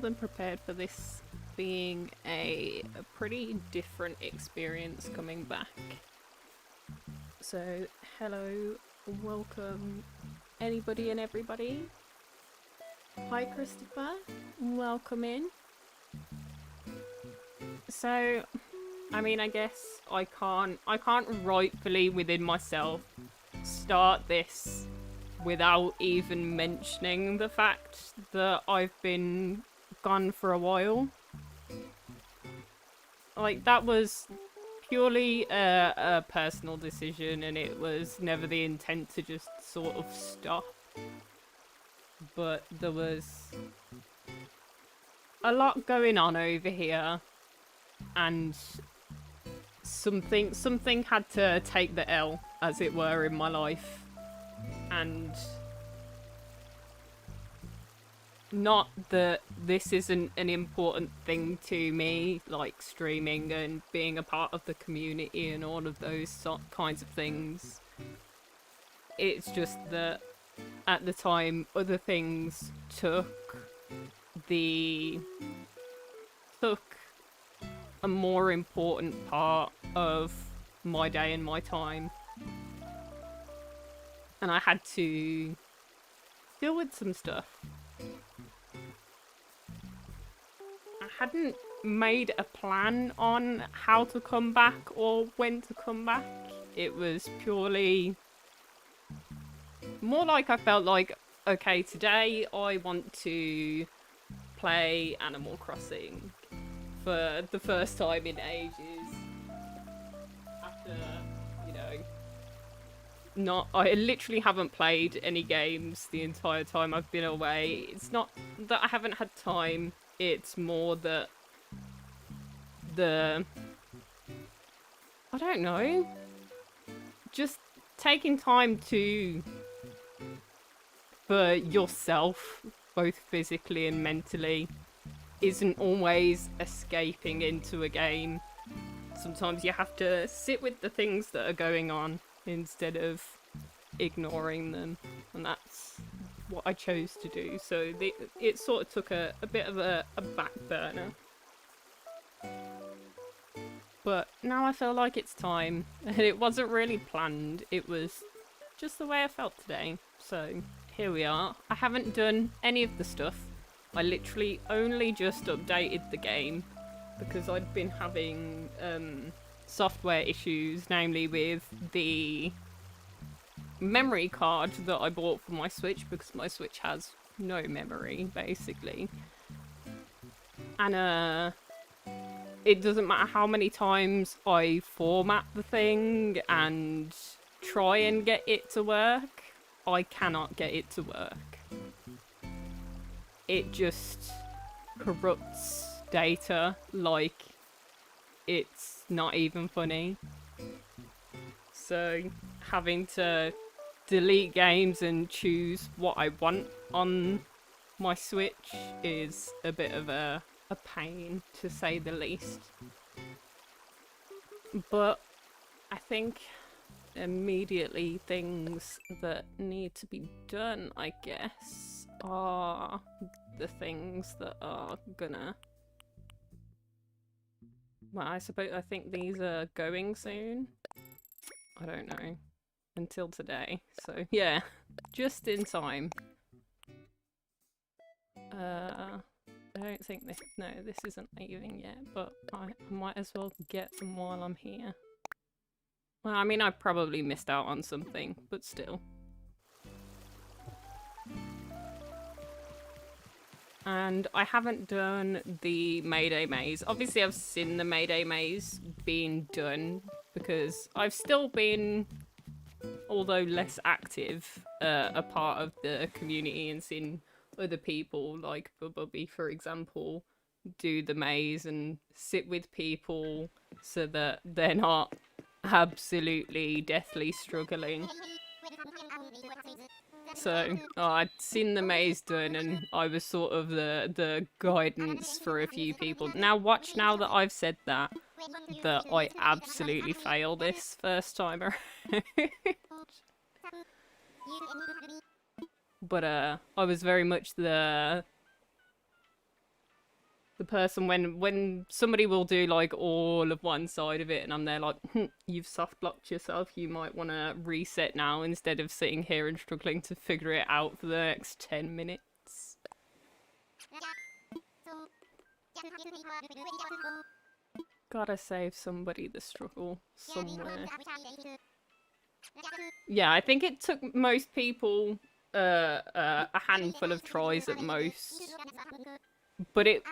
than prepared for this being a pretty different experience coming back. So, hello, welcome anybody and everybody. Hi Christopher, welcome in. So, I mean, I guess I can't rightfully within myself start this without even mentioning the fact that I've been gone for a while. Like, that was purely a personal decision, and it was never the intent to just sort of stop. But there was a lot going on over here, and something had to take the L, as it were, in my life. And not that this isn't an important thing to me, like streaming and being a part of the community and all of those kinds of things. It's just that at the time other things took a more important part of my day and my time. And I had to deal with some stuff. I hadn't made a plan on how to come back or when to come back. It was purely more like I felt like, okay, today I want to play Animal Crossing for the first time in ages. After, you know, I literally haven't played any games the entire time I've been away. It's not that I haven't had time, it's more that I don't know, just taking time for yourself, both physically and mentally, isn't always escaping into a game. Sometimes you have to sit with the things that are going on instead of ignoring them, and that's what I chose to do. So it sort of took a bit of a back burner. But now I feel like it's time, and it wasn't really planned, it was just the way I felt today. So here we are. I haven't done any of the stuff. I literally only just updated the game because I'd been having software issues, namely with the memory card that I bought for my Switch, because my Switch has no memory, basically. And it doesn't matter how many times I format the thing and try and get it to work, I cannot get it to work. It just corrupts data like it's not even funny. So having to delete games and choose what I want on my Switch is a bit of a pain, to say the least. But I think immediately things that need to be done, I guess, are the things that are gonna... Well, I think these are going soon. I don't know. Until today. So, yeah. Just in time. I don't think this... No, this isn't leaving yet, but I might as well get them while I'm here. Well, I mean, I probably missed out on something, but still. And I haven't done the Mayday Maze. Obviously, I've seen the Mayday Maze being done, because I've still been, although less active, a part of the community and seen other people, like Bubby, for example, do the maze and sit with people so that they're not absolutely deathly struggling. So I'd seen the maze done, and I was sort of the guidance for a few people. Now watch, now that I've said that I absolutely fail this first time around. But I was very much the the person when somebody will do like all of one side of it and I'm there like, you've soft locked yourself, you might want to reset now instead of sitting here and struggling to figure it out for the next 10 minutes. Gotta save somebody the struggle somewhere. Yeah, I think it took most people a handful of tries at most. But it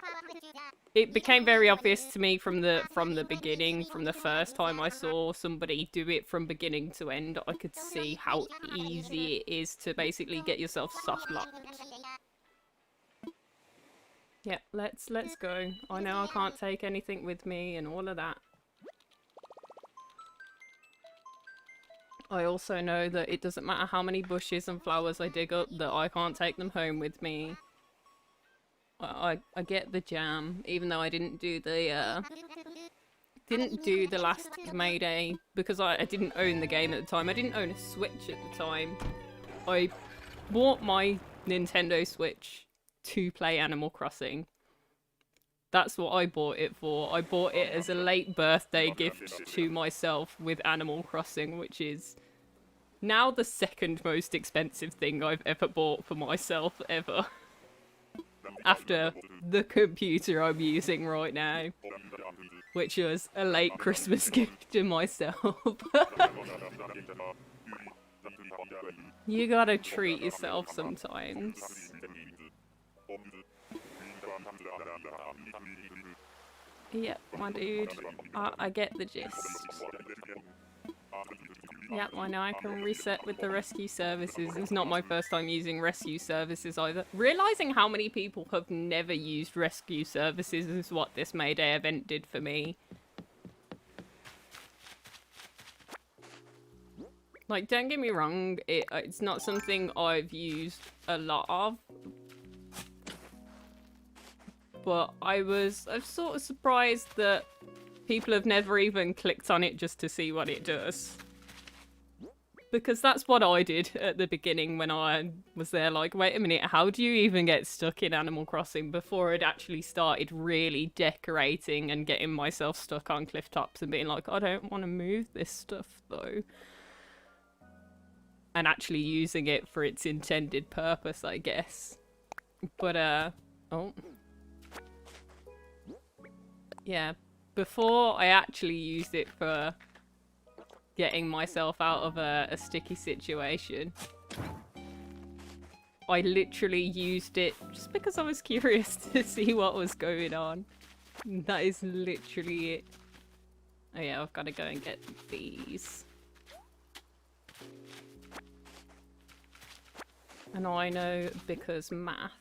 became very obvious to me from the beginning, from the first time I saw somebody do it from beginning to end. I could see how easy it is to basically get yourself soft locked. Yeah, let's go. I know I can't take anything with me and all of that. I also know that it doesn't matter how many bushes and flowers I dig up, that I can't take them home with me. I get the jam, even though I didn't do the last Mayday because I didn't own the game at the time. I didn't own a Switch at the time. I bought my Nintendo Switch to play Animal Crossing. That's what I bought it for. I bought it as a late birthday gift to myself with Animal Crossing, which is now the second most expensive thing I've ever bought for myself ever. After the computer I'm using right now, which was a late Christmas gift to myself. You gotta treat yourself sometimes. Yep, my dude. I get the gist. Yep, I know I can reset with the rescue services. It's not my first time using rescue services either. Realising how many people have never used rescue services is what this Mayday event did for me. Like, don't get me wrong, it's not something I've used a lot of. But I'm sort of surprised that people have never even clicked on it just to see what it does. Because that's what I did at the beginning when I was there, like, wait a minute, how do you even get stuck in Animal Crossing before I'd actually started really decorating and getting myself stuck on cliff tops and being like, I don't want to move this stuff, though. And actually using it for its intended purpose, I guess. But, oh. Yeah, before I actually used it for getting myself out of a sticky situation, I literally used it just because I was curious to see what was going on. That is literally it. Oh yeah, I've got to go and get these. And I know because math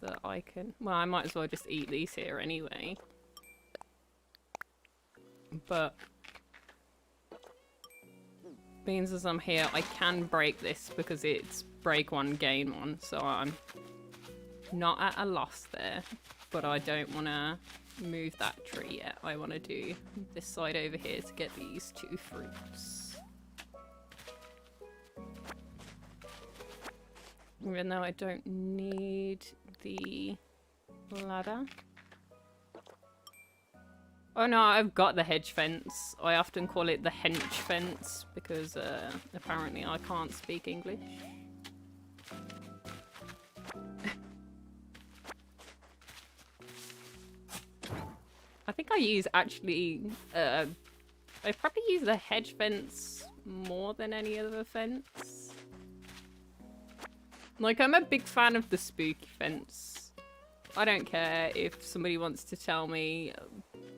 that I can... Well, I might as well just eat these here anyway. But being as I'm here, I can break this because it's break one, gain one. So I'm not at a loss there. But I don't want to move that tree yet. I want to do this side over here to get these 2 fruits. Even though I don't need the ladder. Oh no, I've got the hedge fence. I often call it the hench fence because apparently I can't speak English. I think I use actually, I probably use the hedge fence more than any other fence. Like, I'm a big fan of the spooky fence. I don't care if somebody wants to tell me,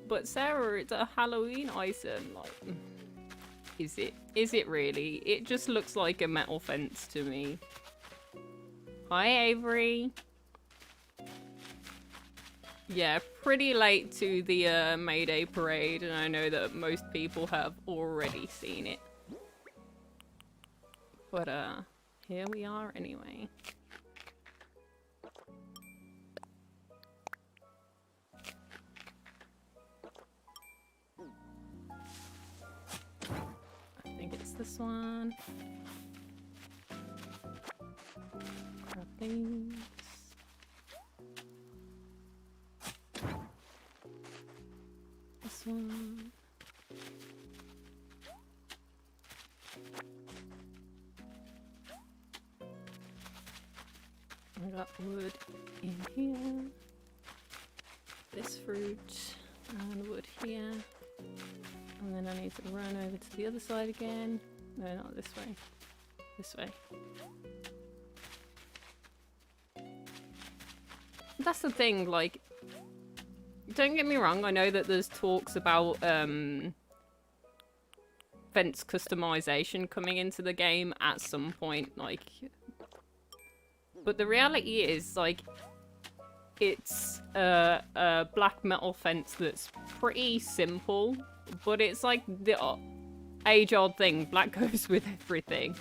but Sarah, it's a Halloween item. Like, is it? Is it really? It just looks like a metal fence to me. Hi, Avery. Yeah, pretty late to the Mayday parade, and I know that most people have already seen it. But, here we are anyway. I think it's this one. Grab these. this one. I got wood in here. This fruit and wood here. And then I need to run over to the other side again. No, not this way. This way. That's the thing, like, don't get me wrong, I know that there's talks about fence customization coming into the game at some point, like, but the reality is, like, it's a black metal fence that's pretty simple, but it's like the age-old thing, black goes with everything.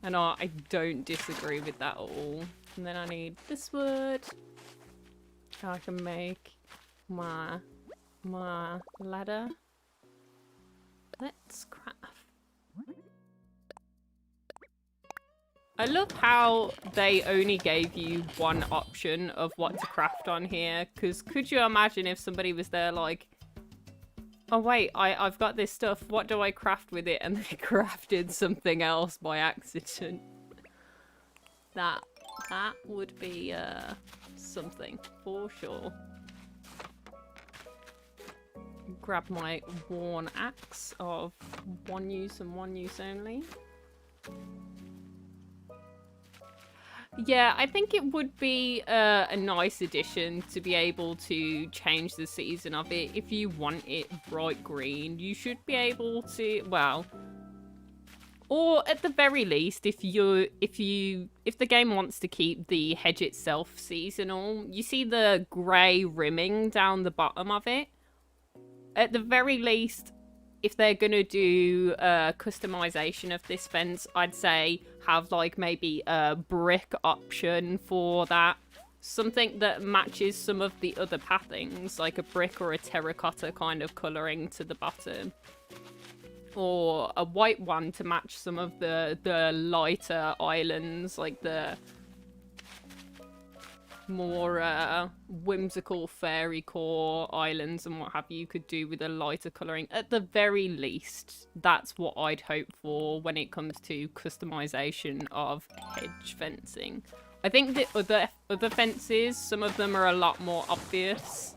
And I don't disagree with that at all. And then I need this wood. So I can make my ladder. Let's craft. I love how they only gave you one option of what to craft on here. Because could you imagine if somebody was there like, oh wait, I've got this stuff, what do I craft with it? And they crafted something else by accident. That would be something for sure. Grab my worn axe of one use and one use only. Yeah, I think it would be a nice addition to be able to change the season of it. If you want it bright green, you should be able to, well, or at the very least, if the game wants to keep the hedge itself seasonal, you see the grey rimming down the bottom of it? At the very least, if they're gonna do customization of this fence, I'd say have like maybe a brick option for that. Something that matches some of the other pathings, like a brick or a terracotta kind of colouring to the bottom. Or a white one to match some of the lighter islands, like the more whimsical fairy core islands and what have you could do with a lighter colouring. At the very least, that's what I'd hope for when it comes to customization of hedge fencing. I think the other fences, some of them are a lot more obvious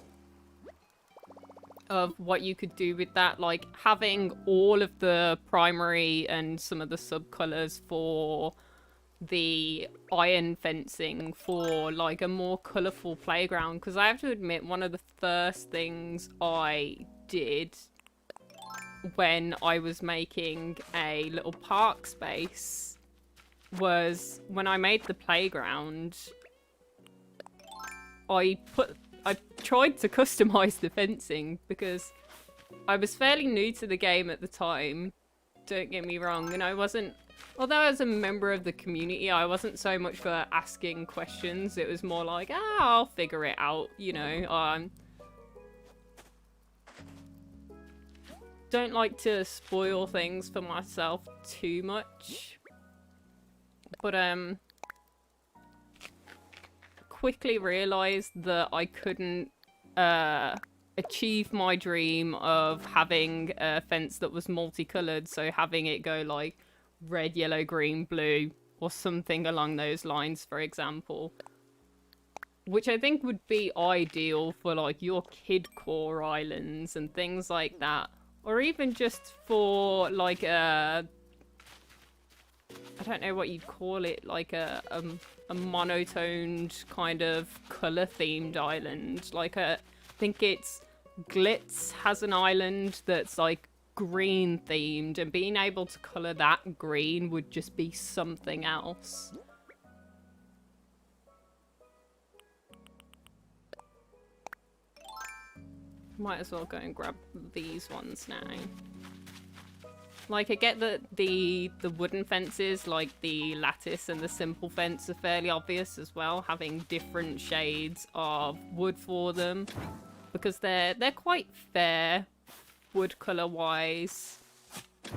of what you could do with that, like having all of the primary and some of the sub-colours for the iron fencing for like a more colourful playground, because I have to admit one of the first things I did when I was making a little park space was when I made the playground, I tried to customize the fencing because I was fairly new to the game at the time, don't get me wrong, and I wasn't, although as a member of the community, I wasn't so much for asking questions. It was more like, I'll figure it out, you know. Don't like to spoil things for myself too much. But, quickly realised that I couldn't achieve my dream of having a fence that was multicoloured, so having it go like red, yellow, green, blue, or something along those lines, for example. Which I think would be ideal for like your kid core islands and things like that. Or even just for like a, I don't know what you'd call it, like a monotoned kind of colour themed island. Like I think it's Glitz has an island that's like green themed, and being able to colour that green would just be something else. Might as well go and grab these ones now. Like, I get that the wooden fences, like the lattice and the simple fence, are fairly obvious as well, having different shades of wood for them, because they're quite fair wood colour wise.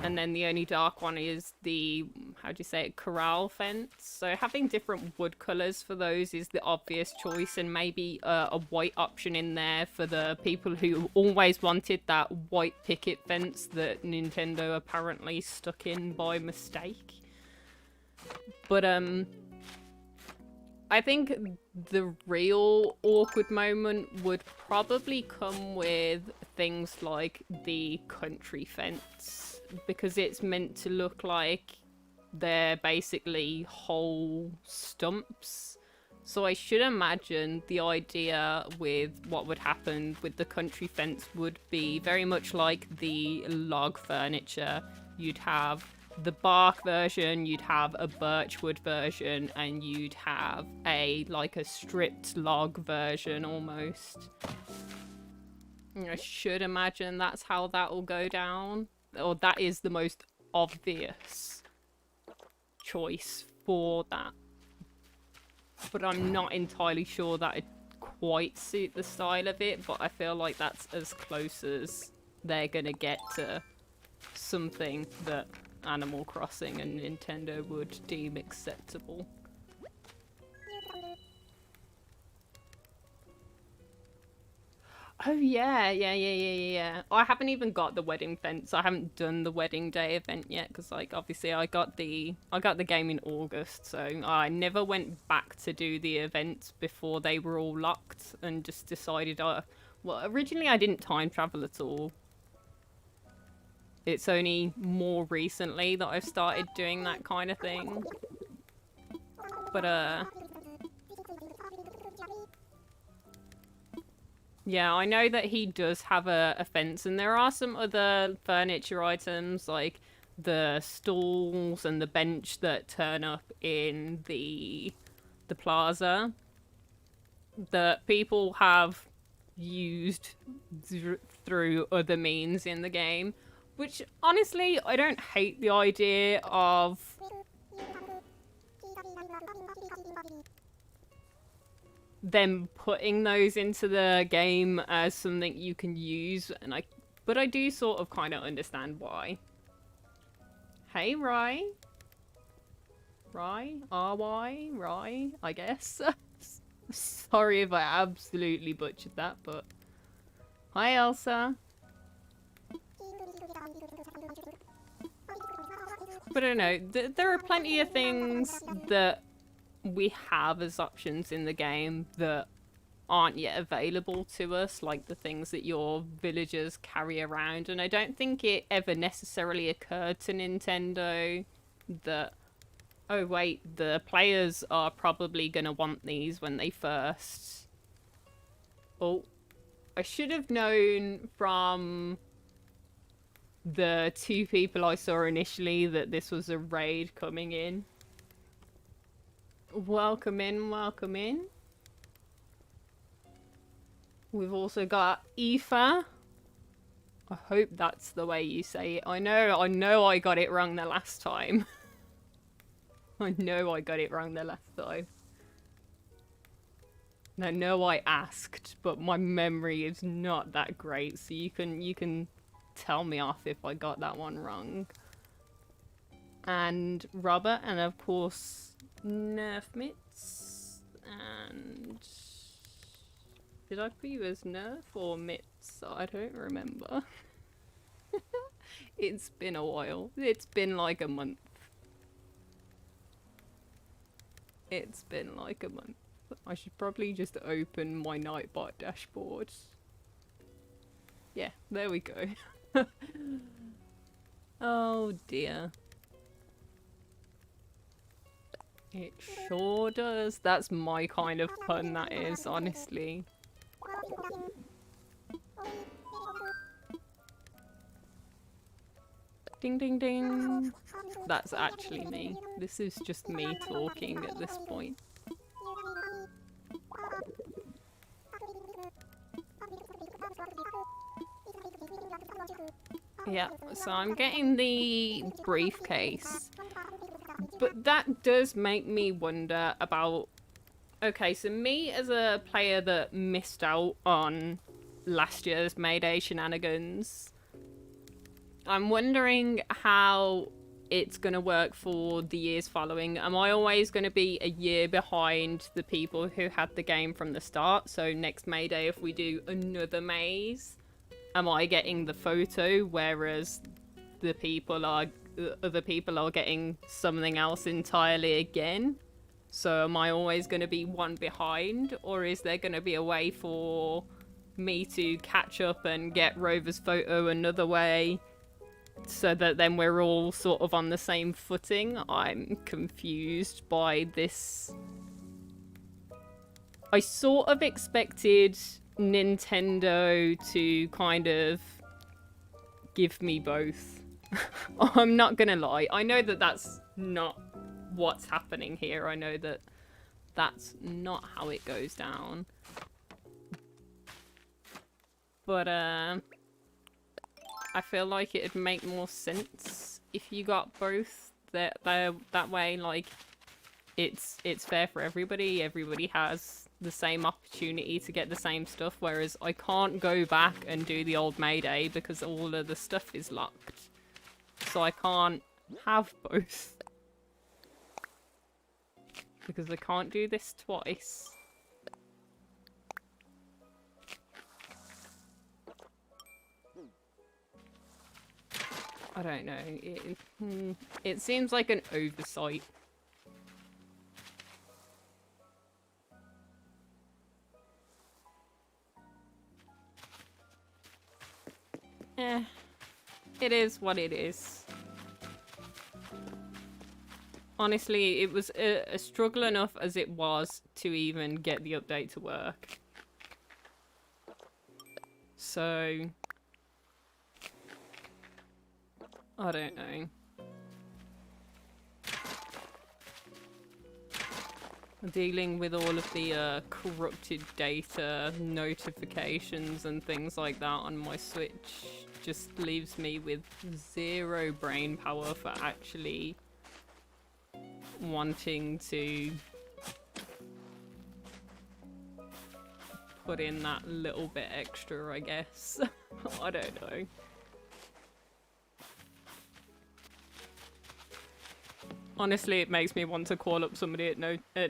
And then the only dark one is the, how do you say it, corral fence. So having different wood colours for those is the obvious choice, and maybe a white option in there for the people who always wanted that white picket fence that Nintendo apparently stuck in by mistake. But I think the real awkward moment would probably come with things like the country fence, because it's meant to look like they're basically whole stumps. So I should imagine the idea with what would happen with the country fence would be very much like the log furniture. You'd have the bark version, you'd have a birchwood version, and you'd have a stripped log version almost. I should imagine that's how that will go down, or that is the most obvious choice for that. But I'm not entirely sure that it quite suit the style of it, but I feel like that's as close as they're gonna get to something that Animal Crossing and Nintendo would deem acceptable. Oh yeah. I haven't even got the wedding fence. I haven't done the wedding day event yet because, like, obviously I got the game in August, so I never went back to do the events before they were all locked, and just decided well, originally I didn't time travel at all. It's only more recently that I've started doing that kind of thing. But yeah, I know that he does have a fence, and there are some other furniture items like the stools and the bench that turn up in the plaza that people have used through other means in the game, which honestly I don't hate the idea of them putting those into the game as something you can use, but I do sort of kind of understand why. Hey, Rye. Rye? R-Y? Rye, I guess. Sorry if I absolutely butchered that, but... Hi, Elsa. But I don't know, there are plenty of things that we have as options in the game that aren't yet available to us, like the things that your villagers carry around, and I don't think it ever necessarily occurred to Nintendo that, oh wait, the players are probably gonna want these when they first... Oh, I should have known from the two people I saw initially that this was a raid coming in. Welcome in, welcome in. We've also got Aoife. I hope that's the way you say it. I know I got it wrong the last time. I know I got it wrong the last time. And I know I asked, but my memory is not that great, so you can tell me off if I got that one wrong. And Robert, and of course Nerf Mitts, and did I put you as Nerf or Mitts? I don't remember. It's been a while. It's been like a month. It's been like a month. I should probably just open my Nightbot dashboard. Yeah, there we go. Oh dear. It sure does. That's my kind of fun, that is, honestly. Ding ding ding. That's actually me. This is just me talking at this point. Yeah, so I'm getting the briefcase. But that does make me wonder about... Okay, so me as a player that missed out on last year's Mayday shenanigans, I'm wondering how it's going to work for the years following. Am I always going to be a year behind the people who had the game from the start? So next May Day, if we do another maze, am I getting the photo, whereas the people are other people are getting something else entirely again? So am I always going to be one behind, or is there going to be a way for me to catch up and get Rover's photo another way, so that then we're all sort of on the same footing? I'm confused by this. I sort of expected Nintendo to kind of give me both. I'm not gonna lie. I know that that's not what's happening here. I know that that's not how it goes down. But, I feel like it'd make more sense if you got both. That way, like, it's fair for everybody. Everybody has the same opportunity to get the same stuff, whereas I can't go back and do the old Mayday because all of the stuff is locked. So I can't have both. Because I can't do this twice. I don't know. It seems like an oversight. It is what it is. Honestly, it was a struggle enough as it was to even get the update to work. So I don't know. Dealing with all of the corrupted data, notifications and things like that on my Switch just leaves me with zero brain power for actually wanting to put in that little bit extra, I guess. I don't know. Honestly, it makes me want to call up somebody at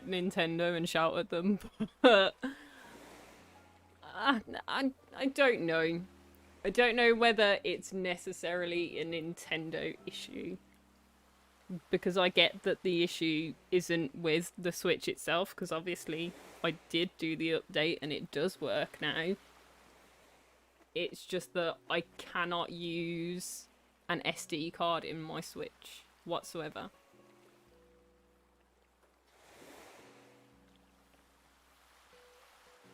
Nintendo and shout at them. But I don't know. I don't know whether it's necessarily a Nintendo issue. Because I get that the issue isn't with the Switch itself, because obviously I did do the update and it does work now. It's just that I cannot use an SD card in my Switch whatsoever.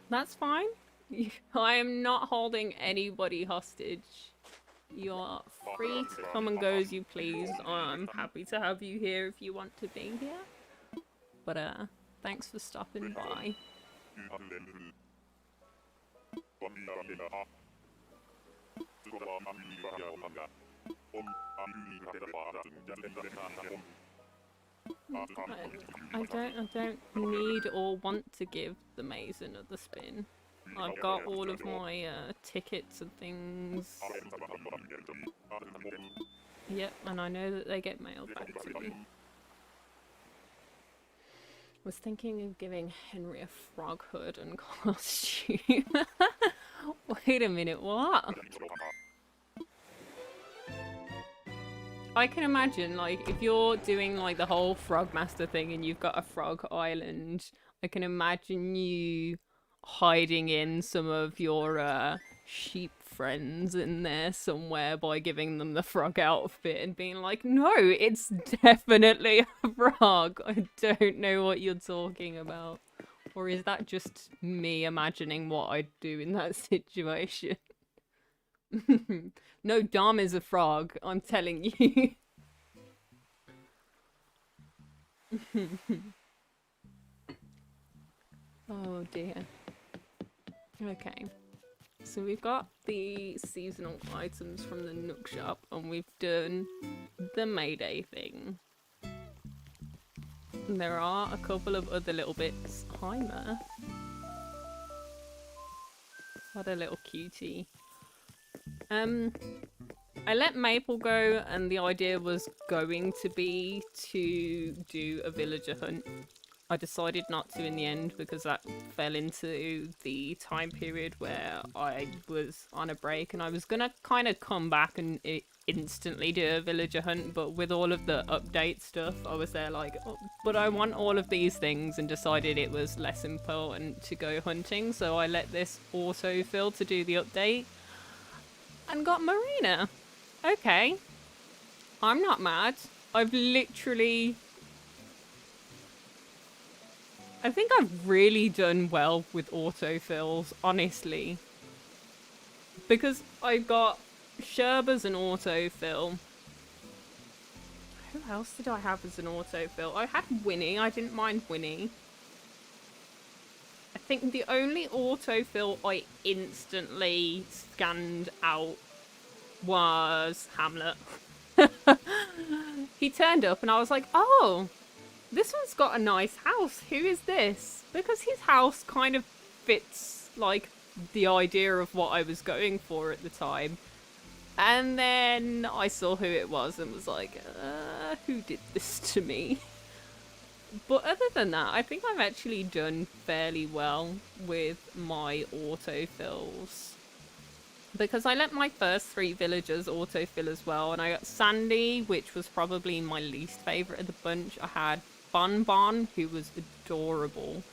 That's fine. I am not holding anybody hostage. You are free to come and go as you please. I'm happy to have you here if you want to be here. But thanks for stopping by. I don't need or want to give the maze another spin. I've got all of my tickets and things. Yep, and I know that they get mailed back to me. Was thinking of giving Henry a frog hood and costume. Wait a minute, what? I can imagine, like, if you're doing, like, the whole Frogmaster thing and you've got a frog island, I can imagine you hiding in some of your sheep friends in there somewhere by giving them the frog outfit and being like, no, it's definitely a frog. I don't know what you're talking about. Or is that just me imagining what I'd do in that situation? No, Dom is a frog, I'm telling you. Oh dear. Okay. So we've got the seasonal items from the Nook shop and we've done the Mayday thing. And there are a couple of other little bits. Hi, Murph. What a little cutie. I let Maple go, and the idea was going to be to do a villager hunt. I decided not to in the end because that fell into the time period where I was on a break, and I was gonna kind of come back and instantly do a villager hunt, but with all of the update stuff, I was there like, oh, but I want all of these things, and decided it was less important to go hunting, so I let this autofill to do the update and got Marina. Okay, I'm not mad. I've literally... I think I've really done well with autofills, honestly. Because I got Sherb as an autofill. Who else did I have as an autofill? I had Winnie. I didn't mind Winnie. I think the only autofill I instantly scanned out was Hamlet. He turned up and I was like, oh, this one's got a nice house. Who is this? Because his house kind of fits, like, the idea of what I was going for at the time. And then I saw who it was and was like, who did this to me? But other than that, I think I've actually done fairly well with my autofills. Because I let my first 3 villagers autofill as well. And I got Sandy, which was probably my least favourite of the bunch. I had Bon Bon, who was adorable.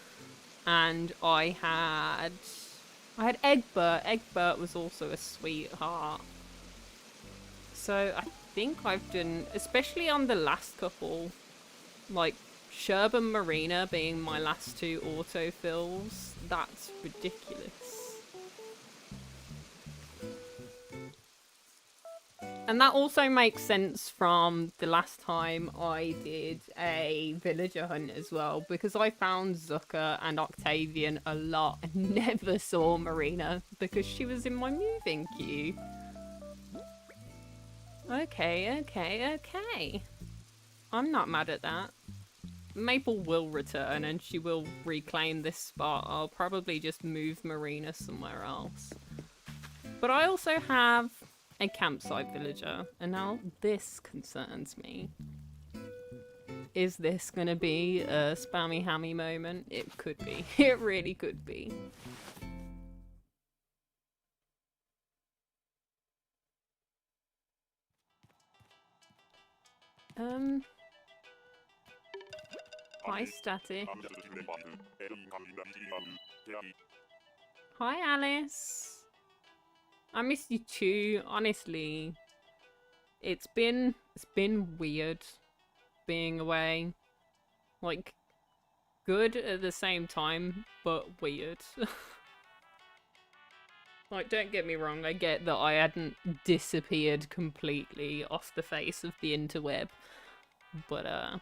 And I had Egbert. Egbert was also a sweetheart. So I think I've done, especially on the last couple, like Sherb and Marina being my last 2 autofills, that's ridiculous. And that also makes sense from the last time I did a villager hunt as well, because I found Zucker and Octavian a lot and never saw Marina because she was in my moving queue. Okay. I'm not mad at that. Maple will return and she will reclaim this spot. I'll probably just move Marina somewhere else. But I also have a campsite villager, and now this concerns me. Is this gonna be a spammy hammy moment? It could be. It really could be. Hi, Static. Hi, Alice. I missed you too, honestly. It's been weird being away. Like, good at the same time, but weird. Like, don't get me wrong, I get that I hadn't disappeared completely off the face of the interweb. But,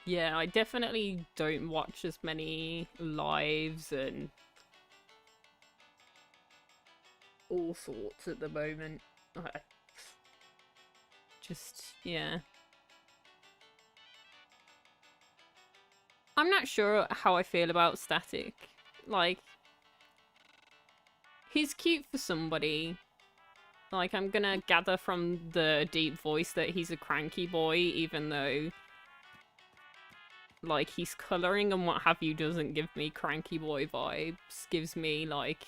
yeah, I definitely don't watch as many lives and all sorts at the moment. Just, yeah. I'm not sure how I feel about Static. Like, he's cute for somebody. Like, I'm gonna gather from the deep voice that he's a cranky boy, even though, like, his colouring and what have you doesn't give me cranky boy vibes. Gives me, like,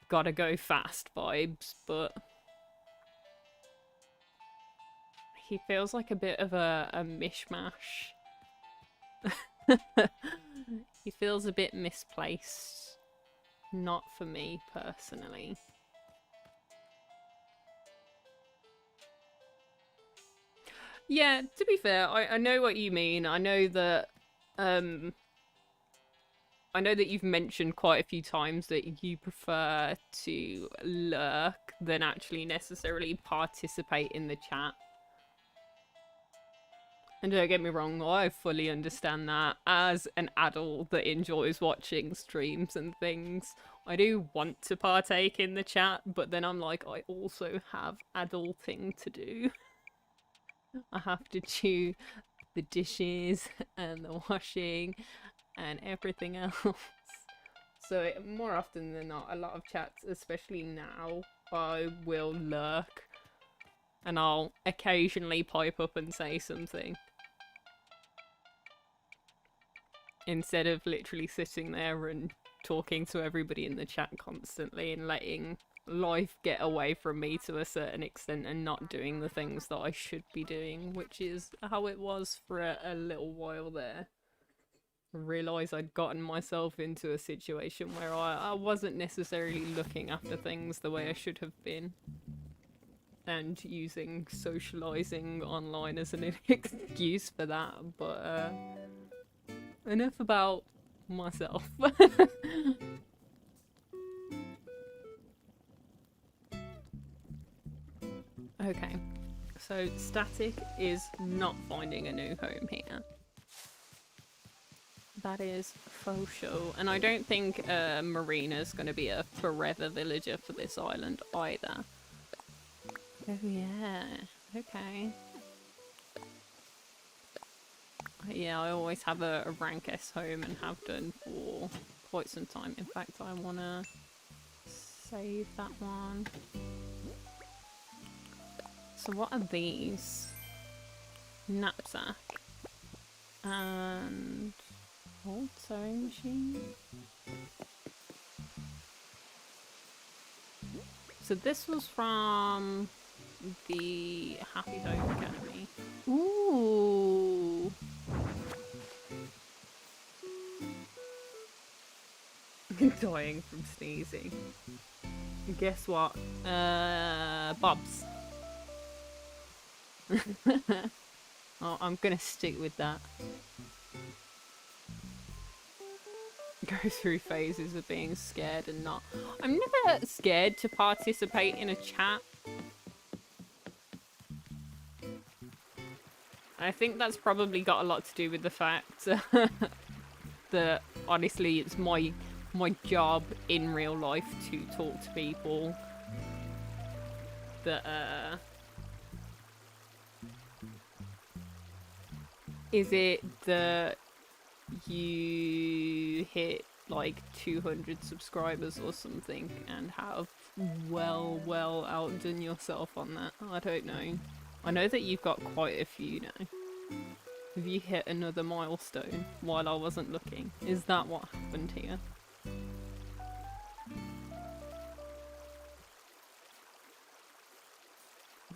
gotta go fast vibes, but he feels like a bit of a mishmash. He feels a bit misplaced. Not for me, personally. Yeah, to be fair, I know what you mean. I know that you've mentioned quite a few times that you prefer to lurk than actually necessarily participate in the chat. And don't get me wrong, I fully understand that. As an adult that enjoys watching streams and things, I do want to partake in the chat, but then I'm like, I also have adulting to do. I have to do the dishes and the washing and everything else. So more often than not, a lot of chats, especially now, I will lurk and I'll occasionally pipe up and say something. Instead of literally sitting there and talking to everybody in the chat constantly and letting life get away from me to a certain extent and not doing the things that I should be doing, which is how it was for a little while there. I realised I'd gotten myself into a situation where I wasn't necessarily looking after things the way I should have been. And using socialising online as an excuse for that, but enough about myself. Okay, so Static is not finding a new home here. That is faux show, and I don't think Marina's going to be a forever villager for this island either. Oh yeah, okay. Yeah, I always have a rank S home and have done for quite some time. In fact, I want to save that one. So what are these? Knapsack. And old sewing machine. So this was from the Happy Home Academy. Ooh. Dying from sneezing. Guess what? Bob's. Oh, I'm gonna stick with that. Go through phases of being scared and not. I'm never scared to participate in a chat. I think that's probably got a lot to do with the fact that honestly it's my job in real life to talk to people that is it that you hit like 200 subscribers or something and have well outdone yourself on that? I don't know. I know that you've got quite a few now. Have you hit another milestone while I wasn't looking? Is that what happened here?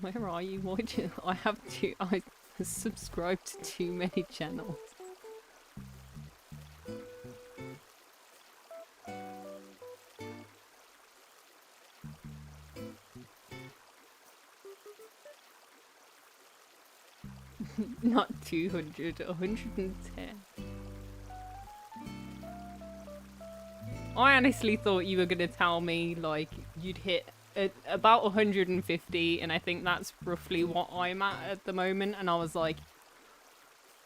Where are you? Why do I have to? I subscribed to too many channels. Not 200, 110. I honestly thought you were gonna tell me like you'd hit about 150, and I think that's roughly what I'm at the moment, and I was like,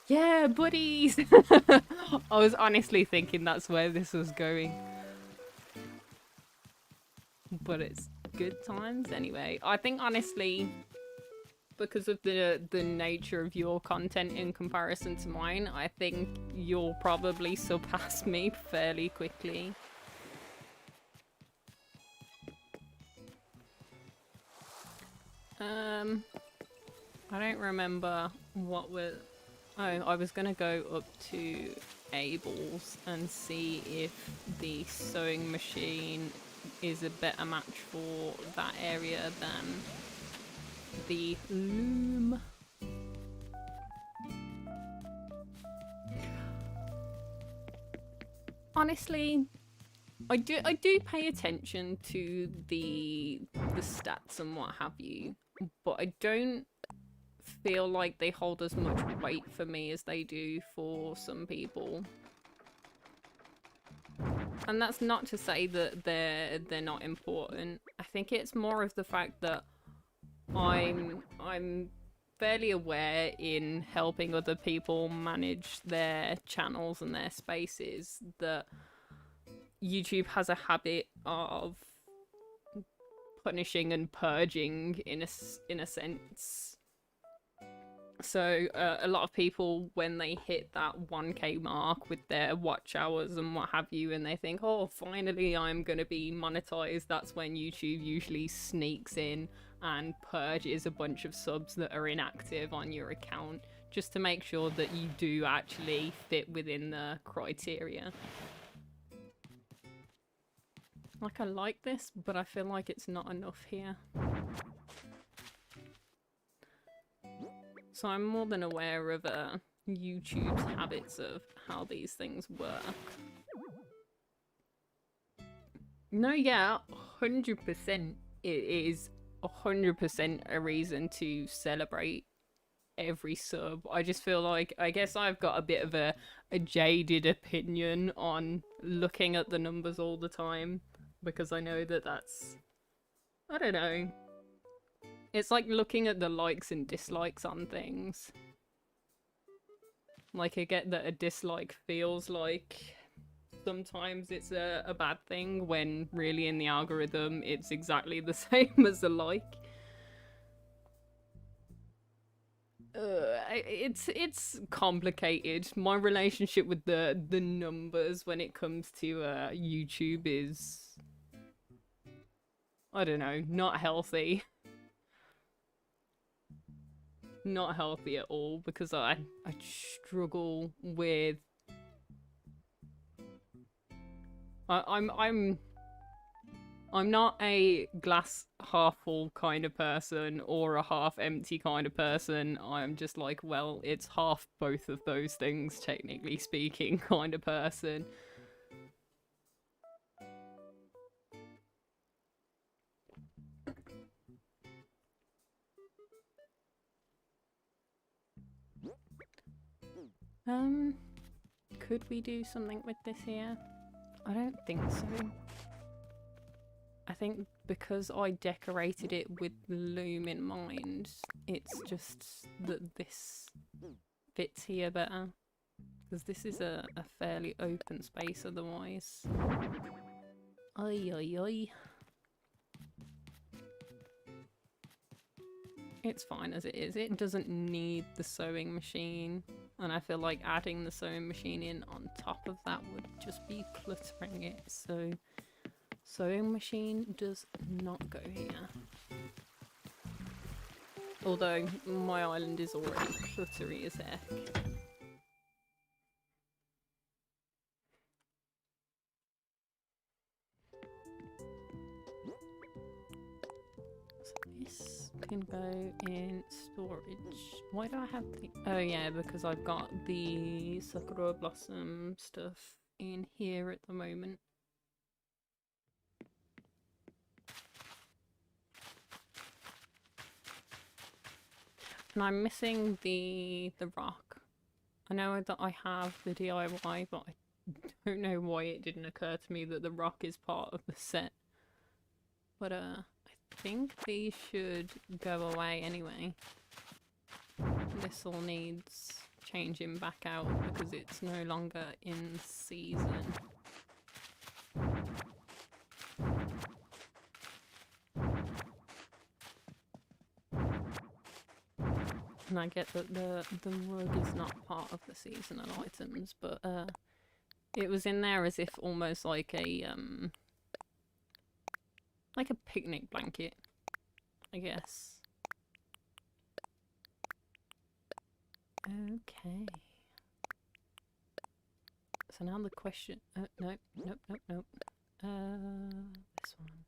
yeah, buddies. I was honestly thinking that's where this was going. But it's good times anyway. I think honestly, because of the nature of your content in comparison to mine, I think you'll probably surpass me fairly quickly. I don't remember what we're... Oh, I was gonna go up to Abel's and see if the sewing machine is a better match for that area than the loom. Honestly, I do pay attention to the stats and what have you, but I don't feel like they hold as much weight for me as they do for some people. And that's not to say that they're not important. I think it's more of the fact that I'm fairly aware in helping other people manage their channels and their spaces that YouTube has a habit of punishing and purging in a sense So a lot of people, when they hit that 1K mark with their watch hours and what have you, and they think, oh, finally I'm going to be monetized, that's when YouTube usually sneaks in and purges a bunch of subs that are inactive on your account, just to make sure that you do actually fit within the criteria. Like, I like this, but I feel like it's not enough here. So I'm more than aware of YouTube's habits of how these things work. No, yeah, 100%. It is 100% a reason to celebrate every sub. I just feel like, I guess I've got a bit of a jaded opinion on looking at the numbers all the time, because I know that that's, I don't know. It's like looking at the likes and dislikes on things. Like, I get that a dislike feels like sometimes it's a bad thing, when really in the algorithm it's exactly the same as a like. It's complicated. My relationship with the numbers when it comes to YouTube is, I don't know, not healthy. Not healthy at all, because I struggle with I'm not a glass half full kind of person or a half empty kind of person. I'm just like, well, it's half both of those things, technically speaking, kind of person. Could we do something with this here? I don't think so. I think because I decorated it with loom in mind, it's just that this fits here better. Because this is a fairly open space otherwise. Oi, oi, oi. It's fine as it is. It doesn't need the sewing machine. And I feel like adding the sewing machine in on top of that would just be cluttering it. So, sewing machine does not go here. Although my island is already cluttery as heck. This can go in storage. Why do I have the... Oh yeah, because I've got the Sakura Blossom stuff in here at the moment. And I'm missing the rock. I know that I have the DIY, but I don't know why it didn't occur to me that the rock is part of the set. But I think these should go away anyway. This all needs changing back out because it's no longer in season. And I get that the rug is not part of the seasonal items, but it was in there as if almost like a picnic blanket, I guess. Okay. So now the question... nope. This one.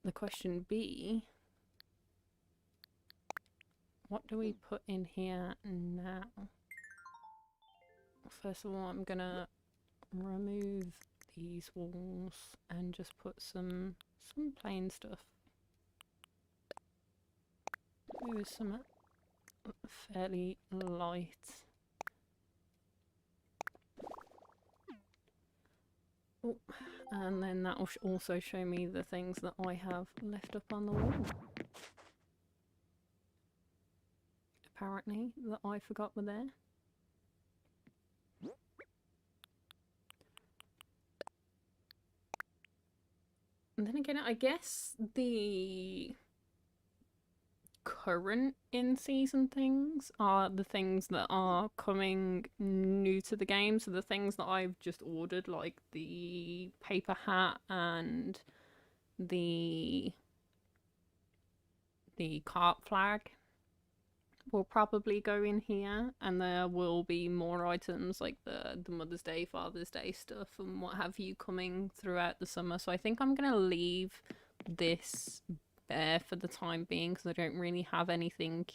The question B... What do we put in here now? First of all, I'm gonna remove these walls and just put some plain stuff. Maybe some fairly light. Oh, and then that will also show me the things that I have left up on the wall. Apparently, that I forgot were there. And then again, I guess the current in-season things are the things that are coming new to the game. So the things that I've just ordered, like the paper hat and the cart flag, will probably go in here, and there will be more items like the Mother's Day, Father's Day stuff and what have you coming throughout the summer. So I think I'm gonna leave this bare for the time being because I don't really have anything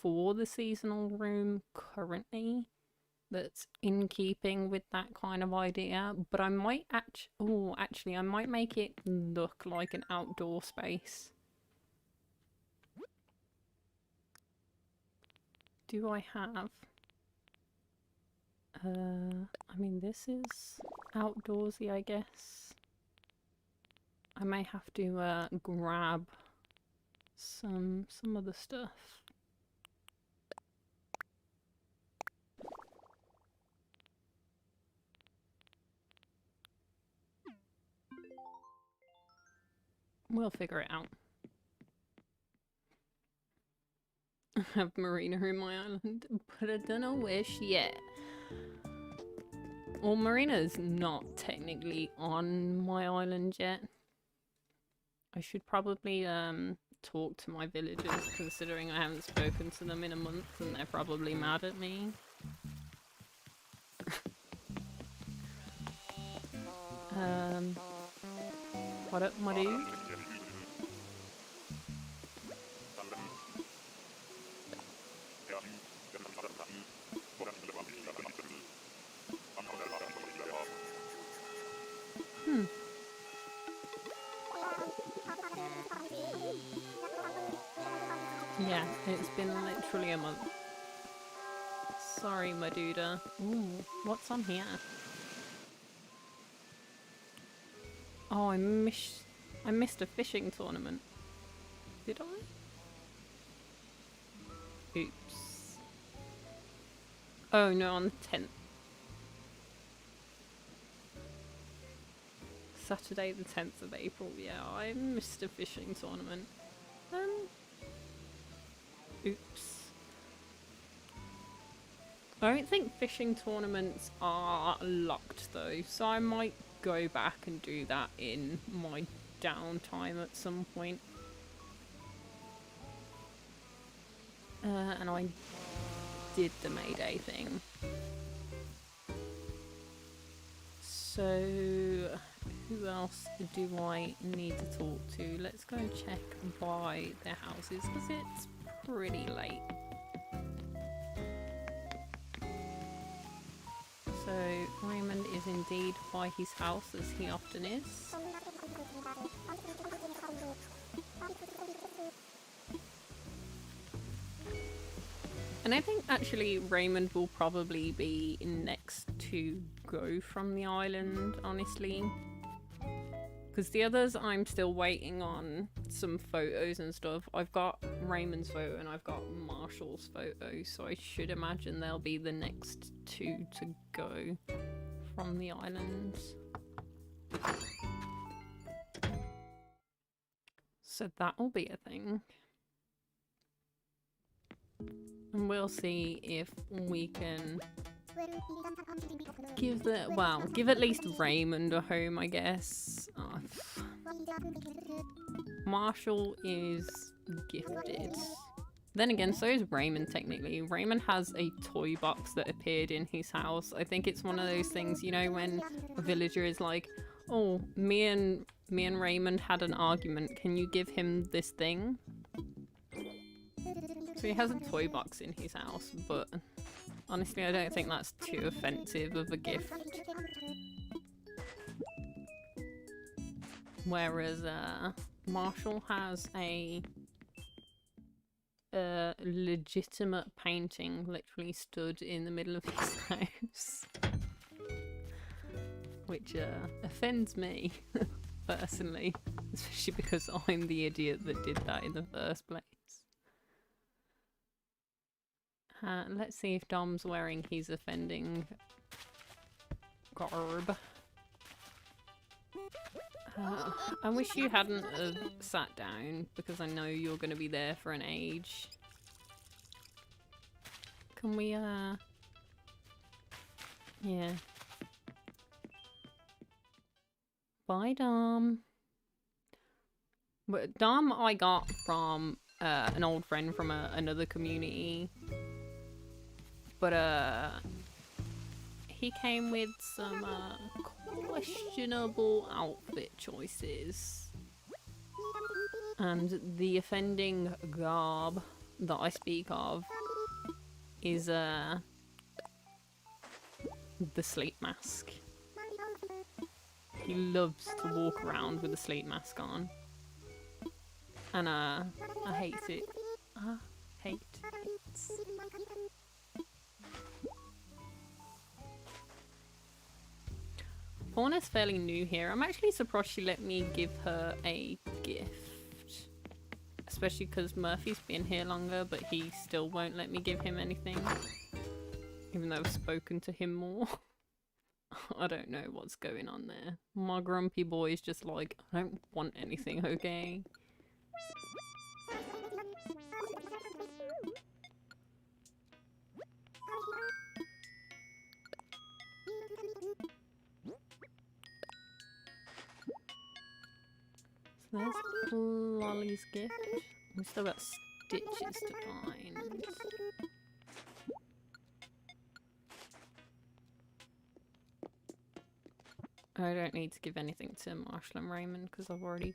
for the seasonal room currently that's in keeping with that kind of idea. But I might actually I might make it look like an outdoor space. Do I have I mean, this is outdoorsy, I guess. I may have to grab some other stuff. We'll figure it out. I have Marina in my island, but I don't know where she at. Well, Marina's not technically on my island yet. I should probably talk to my villagers, considering I haven't spoken to them in a month and they're probably mad at me. What up, my dude? Yeah, it's been literally a month. Sorry, my duda. Ooh, what's on here? Oh, I missed a fishing tournament. Did I? Oops. Oh no, on the 10th. Saturday the 10th of April. Yeah, I missed a fishing tournament. Oops. I don't think fishing tournaments are locked though, so I might go back and do that in my downtime at some point. And I did the Mayday thing. So who else do I need to talk to? Let's go and check by their houses because it's pretty late. So Raymond is indeed by his house, as he often is. And I think actually Raymond will probably be next to go from the island, honestly. Because the others I'm still waiting on some photos and stuff. I've got Raymond's photo and I've got Marshall's photo, so I should imagine they'll be the next two to go from the islands. So that'll be a thing. And we'll see if we can give at least Raymond a home, I guess. Oh, Marshall is gifted. Then again, so is Raymond technically. Raymond has a toy box that appeared in his house. I think it's one of those things, you know, when a villager is like, oh, me and Raymond had an argument, can you give him this thing? So he has a toy box in his house, but honestly I don't think that's too offensive of a gift. Whereas Marshall has a legitimate painting literally stood in the middle of his house. Which offends me, personally. Especially because I'm the idiot that did that in the first place. Let's see if Dom's wearing his offending garb. I wish you hadn't sat down because I know you're going to be there for an age. Can we, yeah. Bye, Dom. But Dom I got from an old friend from another community. But, he came with some questionable outfit choices. And the offending garb that I speak of is the sleep mask. He loves to walk around with a sleep mask on. And I hate it. I hate it. Fauna's fairly new here. I'm actually surprised she let me give her a gift. Especially because Murphy's been here longer, but he still won't let me give him anything. Even though I've spoken to him more. I don't know what's going on there. My grumpy boy is just like, I don't want anything, okay? So there's Lolly's gift. We've still got Stitches to find. I don't need to give anything to Marshall and Raymond because I've already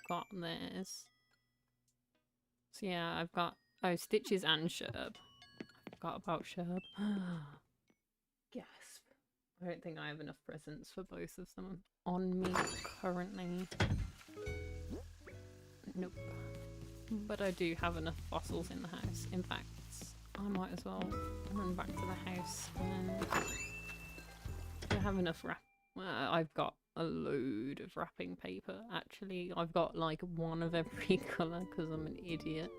got theirs. So yeah, I've got Stitches and Sherb. I forgot about Sherb. Gasp. I don't think I have enough presents for both of them on me currently. Nope. But I do have enough fossils in the house. In fact, I might as well run back to the house and I have enough wrap. Well, I've got a load of wrapping paper. Actually, I've got like one of every colour because I'm an idiot.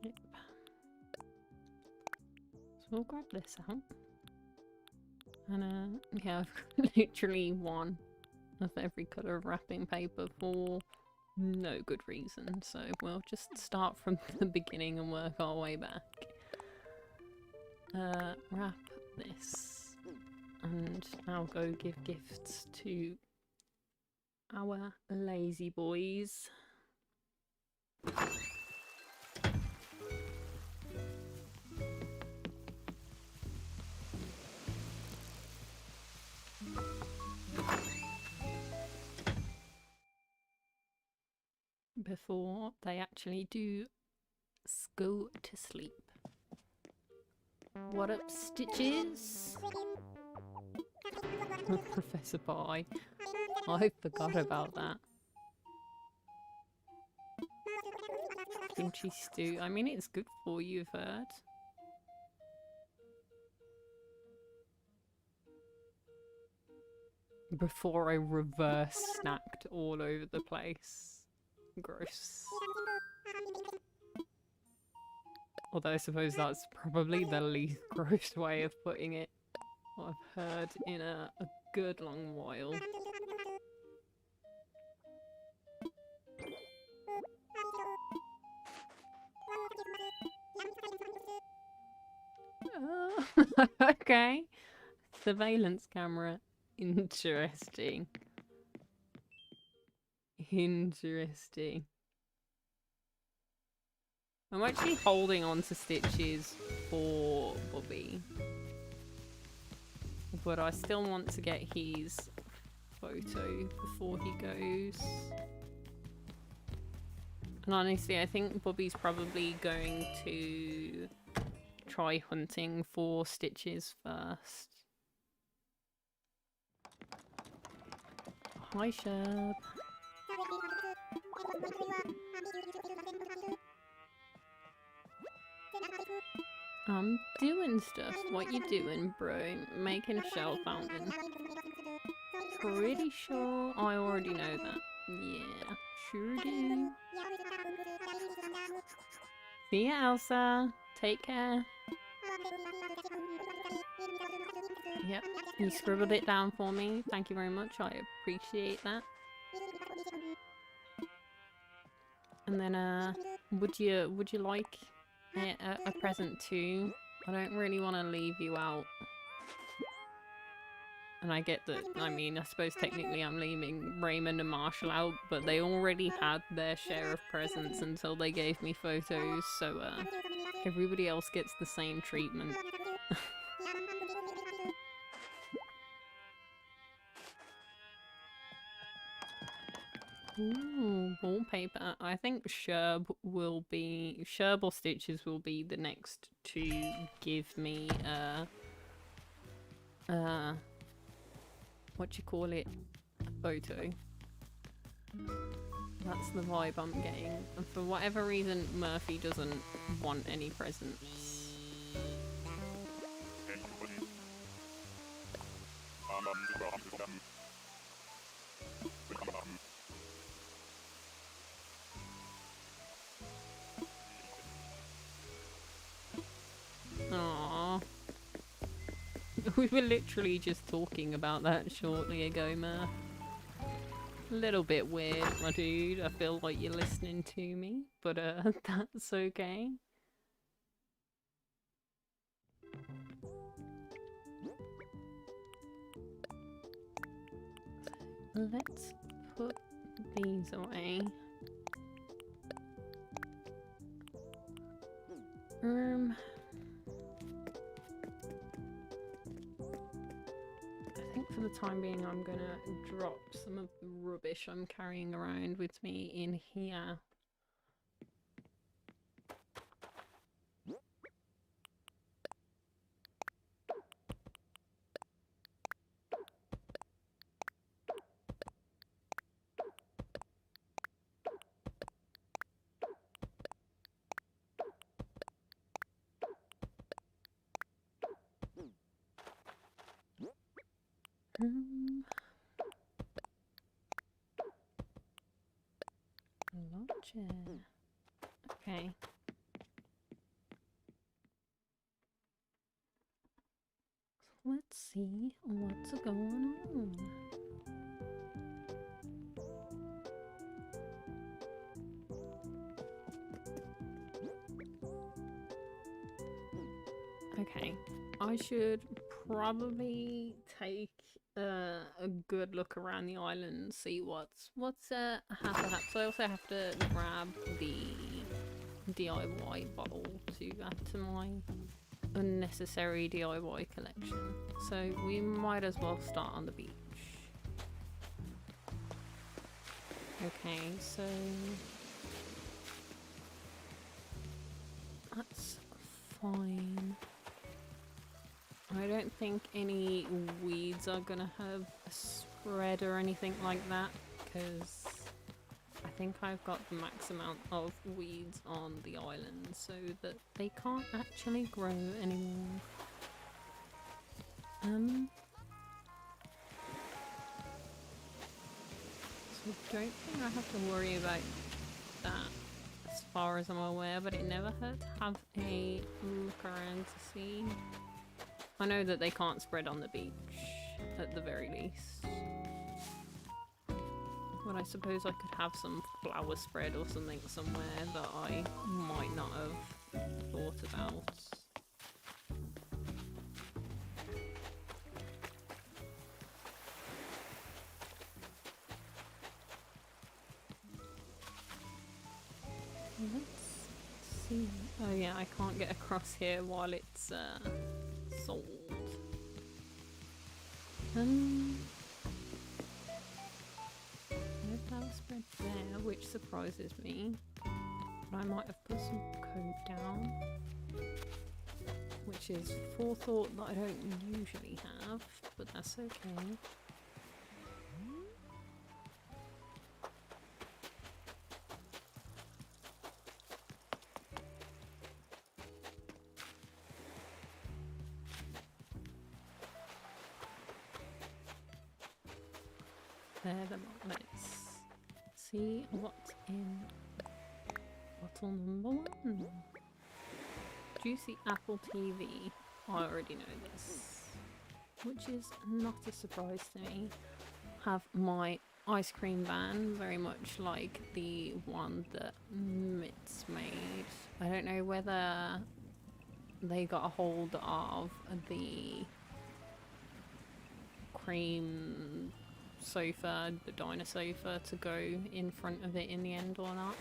Yep. So we'll grab this out. And yeah, I've got literally one of every colour of wrapping paper for no good reason. So we'll just start from the beginning and work our way back. Wrap this. And now go give gifts to our lazy boys. Before they actually do go to sleep. What up, Stitches? Professor Pie. I forgot about that. Kimchi stew. I mean, it's good for you, I've heard. Before I reverse snacked all over the place. Gross. Although I suppose that's probably the least gross way of putting it. What I've heard in a good long while. Okay. Surveillance camera. Interesting. Interesting. I'm actually holding on to Stitches for Bobby. But I still want to get his photo before he goes. And honestly, I think Bobby's probably going to try hunting for Stitches first. Hi, Sherb. I'm doing stuff. What you doing, bro? Making a shell fountain. Pretty sure I already know that. Yeah, sure do. See ya, Elsa. Take care. Yep, you scribbled it down for me. Thank you very much. I appreciate that. And then, would you like a present too? I don't really want to leave you out. And I get that, I mean, I suppose technically I'm leaving Raymond and Marshall out, but they already had their share of presents until they gave me photos, so everybody else gets the same treatment. Ooh, wallpaper. I think Sherb or Stitches will be the next to give me, what you call it, a photo. That's the vibe I'm getting. And for whatever reason, Murphy doesn't want any presents. Aww. We were literally just talking about that shortly ago, Murph. A little bit weird, my dude. I feel like you're listening to me, but that's okay. Let's put these away. I think for the time being I'm gonna drop some of the rubbish I'm carrying around with me in here. Gotcha. Okay. Let's see what's going on. Okay, I should probably take a good look around the island and see what's perhaps. I also have to grab the DIY bottle to add to my unnecessary DIY collection. So we might as well start on the beach. Okay, so that's fine. I don't think any weeds are gonna have a spread or anything like that, because I think I've got the max amount of weeds on the island so that they can't actually grow anymore. So I don't think I have to worry about that as far as I'm aware, but it never hurt to have a look around to see. I know that they can't spread on the beach, at the very least. But I suppose I could have some flower spread or something somewhere that I might not have thought about. Let's see. Oh yeah, I can't get across here while it's sold. No flower spread there, which surprises me. But I might have put some code down, which is forethought that I don't usually have, but that's okay. They're the magnets. See what's in bottle number 1. Juicy Apple TV. I already know this, which is not a surprise to me. Have my ice cream van, very much like the one that Mitz made. I don't know whether they got a hold of the cream sofa, the diner sofa, to go in front of it in the end or not.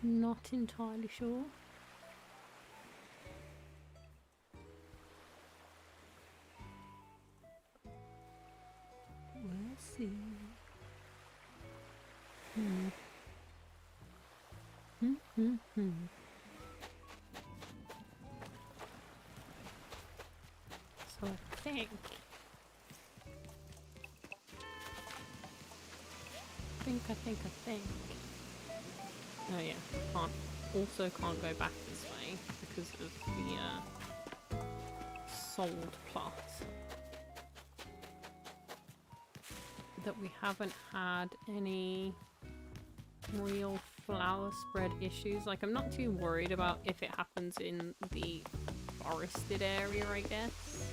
Not entirely sure. We'll see. So I think oh yeah, can't go back this way because of the sold plot. That we haven't had any real flower spread issues. Like, I'm not too worried about if it happens in the forested area, I guess.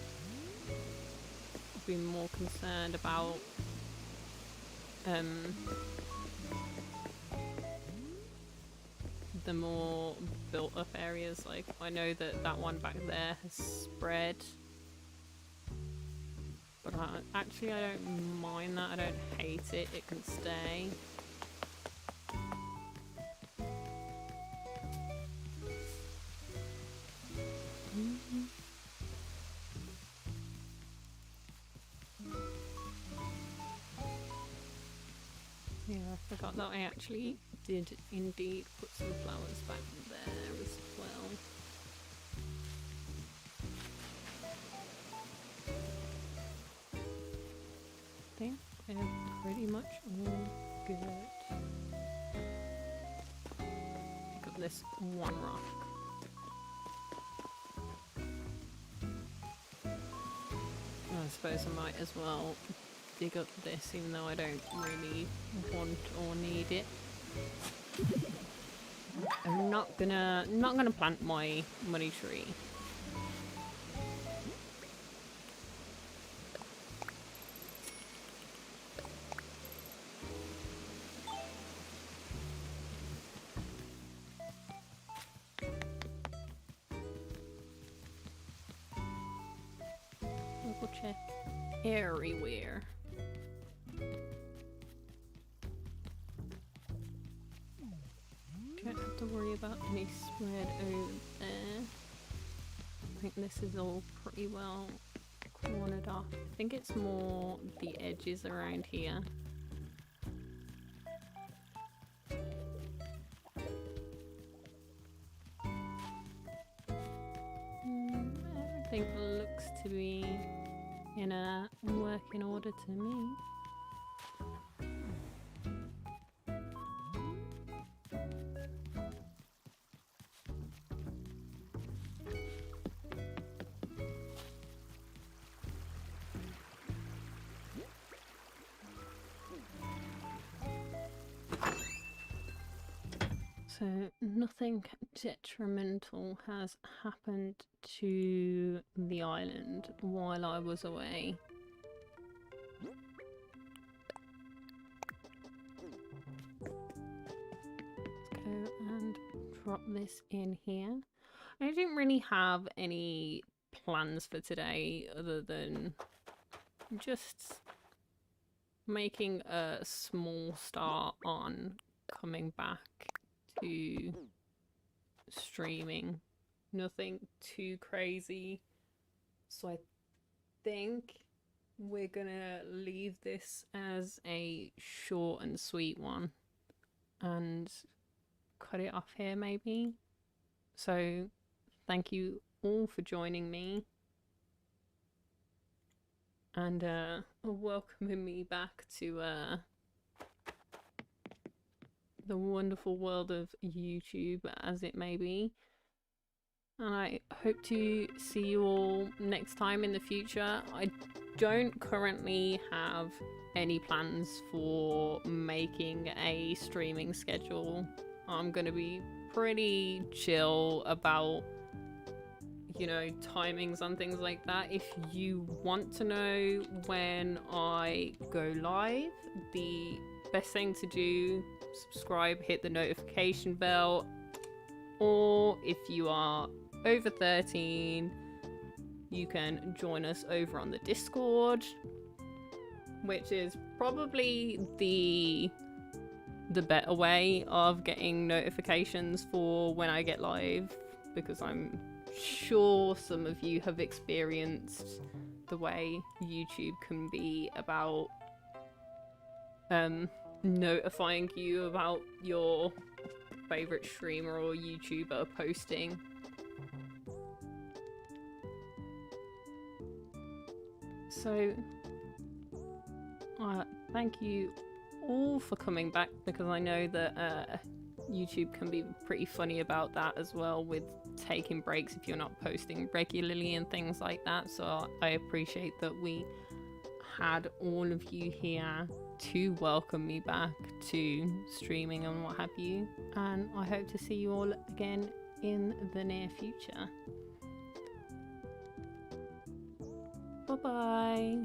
I'd be more concerned about the more built up areas. Like, I know that one back there has spread, but actually I don't mind that. I don't hate it. It can stay. Yeah, I forgot that I actually did indeed put some flowers back there as well. I think they're pretty much all good. Pick up this one rock. I suppose I might as well dig up this, even though I don't really want or need it. I'm not gonna plant my money tree. Double check everywhere. Don't have to worry about any spread over there. I think this is all pretty well cornered off. I think it's more the edges around here. Everything looks to be in a working order to me. So nothing detrimental has happened to the island while I was away. Let's go and drop this in here. I didn't really have any plans for today other than just making a small start on coming back to streaming. Nothing too crazy. So I think we're gonna leave this as a short and sweet one and cut it off here maybe. So thank you all for joining me and welcoming me back to the wonderful world of YouTube, as it may be. And I hope to see you all next time in the future. I don't currently have any plans for making a streaming schedule. I'm going to be pretty chill about you know, timings on things like that. If you want to know when I go live, the best thing to do, subscribe, hit the notification bell, or if you are over 13, you can join us over on the Discord, which is probably the better way of getting notifications for when I get live, because I'm sure some of you have experienced the way YouTube can be about notifying you about your favorite streamer or YouTuber posting. So thank you all for coming back, because I know that YouTube can be pretty funny about that as well, with taking breaks if you're not posting regularly and things like that. So I appreciate that we had all of you here to welcome me back to streaming and what have you, and I hope to see you all again in the near future. Bye bye.